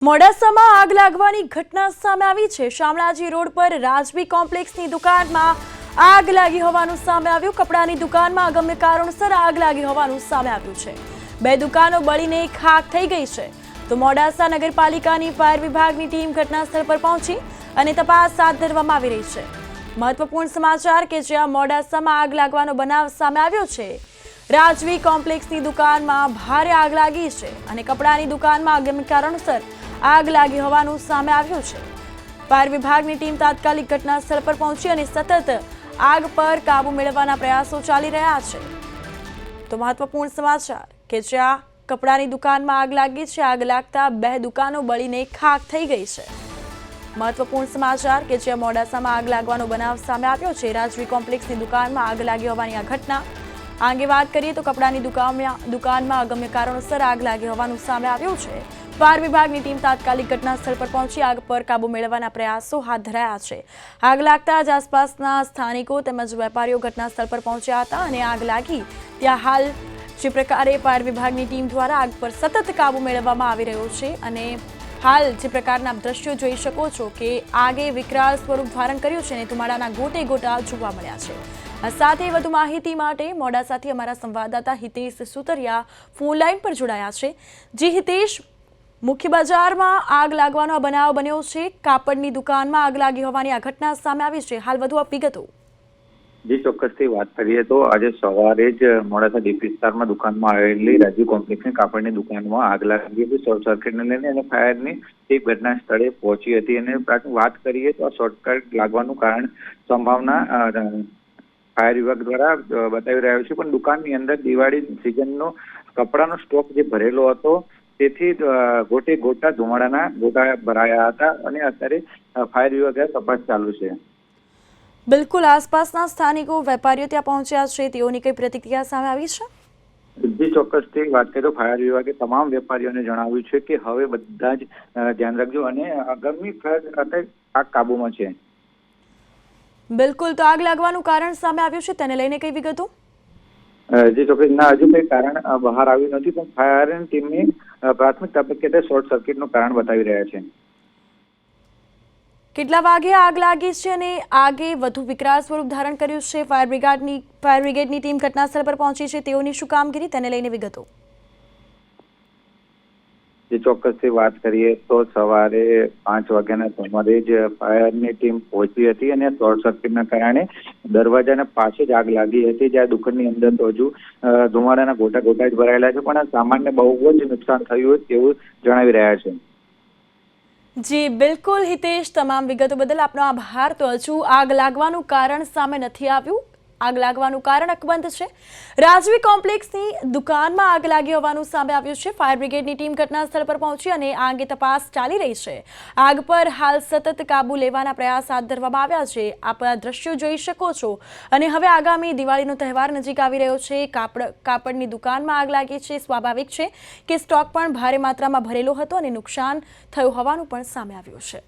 મોડાસામાં આગ લાગવાની ઘટના સામે આવી છે। શામળાજી રોડ પર રાજવી કોમ્પ્લેક્સની દુકાનમાં આગ લાગી હોવાનું સામે આવ્યું। કપડાની દુકાનમાં અગમ્ય કારણોસર આગ લાગી હોવાનું સામે આવ્યું છે। બે દુકાનો બળીને ખાખ થઈ ગઈ છે। તો મોડાસા નગરપાલિકાની ફાયર વિભાગની ટીમ ઘટનાસ્થળ પર પહોંચી અને તપાસ હાથ ધરવામાં આવી રહી છે। મહત્વપૂર્ણ સમાચાર કે જ્યાં મોડાસામાં આગ લાગવાનો બનાવ સામે આવ્યો છે। રાજવી કોમ્પ્લેક્સની દુકાનમાં ભારે આગ લાગી છે અને કપડાની દુકાનમાં અગમ્ય કારણોસર આગ લાગી હોવાનું સામે આવ્યું છે। ફાયર વિભાગની ટીમ તાત્કાલિક ઘટનાસ્થળ પર પહોંચી અને સતત આગ પર કાબુ મેળવવાના પ્રયાસો ચાલી રહ્યા છે। તો મહત્વપૂર્ણ સમાચાર કે જ્યાં કપડાની દુકાનમાં આગ લાગી છે, આગ લાગતા બે દુકાનો બળીને ખાખ થઈ ગઈ છે। મહત્વપૂર્ણ સમાચાર કે જ્યાં મોડાસામાં આગ લાગવાનો બનાવ સામે આવ્યો છે। રાજવી કોમ્પ્લેક્સની દુકાનમાં આગ લાગી હોવાની આ ઘટના અંગે વાત કરીએ તો કપડાની દુકાનમાં અગમ્ય કારણોસર આગ લાગી હોવાનું સામે આવ્યું છે। ફાયર વિભાગની ટીમ તાત્કાલિક ઘટનાસ્થળ પર પહોંચી આગ પર કાબુ મેળવવાના પ્રયાસો હાથ ધરાયા છે। આગ લાગતા જ આસપાસના સ્થાનિકો તેમજ વેપારીઓ ઘટનાસ્થળ પર પહોંચ્યા હતા અને આગ લાગી ત્યાં હાલ જે પ્રકારે ફાયર વિભાગની ટીમ દ્વારા આગ પર સતત કાબુ મેળવવામાં આવી રહ્યો છે અને હાલ જે પ્રકારના દ્રશ્યો જોઈ શકો છો કે આગે વિકરાળ સ્વરૂપ ધારણ કર્યું છે અને ધુમાડાના ગોટે ગોટા જોવા મળ્યા છે। આ સાથે વધુ માહિતી માટે મોડાસાથી અમારા સંવાદદાતા હિતેશ સુતરિયા ફોન લાઈન પર જોડાયા છે। જી હિતેશ, મુખ્ય બજારમાં આગ લાગવાનો બનાવ બન્યો છે। કાપડની દુકાનમાં આગ લાગી હોવાની આ ઘટના સામે આવી છે। હાલ વધુ વિગતો। જી ચોક્કસથી વાત કરીએ તો આજે સવારે જ મોડાસા ડીપ વિસ્તારમાં દુકાનમાં આવેલી રાજવી કોમ્પ્લેક્સની કાપડની દુકાનમાં આગ લાગી હતી। શોર્ટ સર્કિટને લઈને અને ફાયરની ટીમ ઘટના સ્થળે પહોંચી હતી અને વાત કરીએ તો આ શોર્ટકટ લાગવાનું કારણ સંભાવના ફાયર વિભાગ દ્વારા બતાવી રહ્યો છે, પણ દુકાનની અંદર દિવાળી સિઝનનો કપડાનો સ્ટોક જે ભરેલો હતો તેથી ગોટે ગોટા ધુમાડાના ગોટા ભરાયા હતા અને અત્યારે ફાયર વિભાગ તપાસ ચાલુ છે। બિલકુલ, આસપાસના સ્થાનિકો વેપારીઓ ત્યાં પહોંચ્યા છે, તેઓની કઈ પ્રતિક્રિયા સામે આવી છે? જી ચોક્કસથી વાત કરીએ તો ફાયર વિભાગે તમામ વેપારીઓને જણાવ્યું છે કે હવે બધા જ ધ્યાન રાખજો અને આગામી આગ કાબુમાં છે। બિલકુલ, તો આગ લાગવાનું કારણ સામે આવ્યું છે, તેને લઈને કઈ વિગતો? જી ચોક્કસ ના, હજુ કઈ કારણ બહાર આવ્યું નથી, પણ ફાયર ટીમની પ્રાથમિક તબક્કે શોર્ટ સર્કિટનું કારણ બતાવી રહ્યા છે। કેટલા વાગે આગ લાગી છે અને આગે વધુ વિકરાળ સ્વરૂપ ધારણ કર્યું છે? ફાયર બ્રિગેડની ટીમ ઘટનાસ્થળ પર પહોંચી છે, તેઓની શું કામગીરી, તેને લઈને વિગતો? જે ચોક્કસથી વાત કરીએ તો સવારે 5 વાગ્યાના સુમારે જ ફાયરની ટીમ પહોંચી હતી અને શોર્ટ સર્કિટના કારણે દરવાજાના પાસે જ આગ લાગી હતી, જ્યાં દુકાનની અંદર તો હજુ ધુમાડાના ગોટા ગોટા જ ભરાયેલા છે, પણ સામાનને બહુ જ નુકસાન થયું તેવું જણાવી રહ્યા છે। જી બિલકુલ હિતેશ, તમામ વિગતો બદલ આપનો આભાર। તો હજુ આગ લાગવાનું કારણ સામે નથી આવ્યું। આગ લાગવાનું કારણ અકબંધ છે। રાજવી કોમ્પ્લેક્સની દુકાનમાં આગ લાગી હોવાનું સામે આવ્યું છે। ફાયર બ્રિગેડની ટીમ ઘટનાસ્થળ પર પહોંચી અને આ અંગે તપાસ ચાલી રહી છે। આગ પર હાલ સતત કાબુ લેવાના પ્રયાસ હાથ ધરવામાં આવ્યા છે। આપ આ દ્રશ્યો જોઈ શકો છો અને હવે આગામી દિવાળીનો તહેવાર નજીક આવી રહ્યો છે। કાપડની દુકાનમાં આગ લાગી છે। સ્વાભાવિક છે કે સ્ટોક પણ ભારે માત્રામાં ભરેલો હતો અને નુકસાન થયું હોવાનું પણ સામે આવ્યું છે।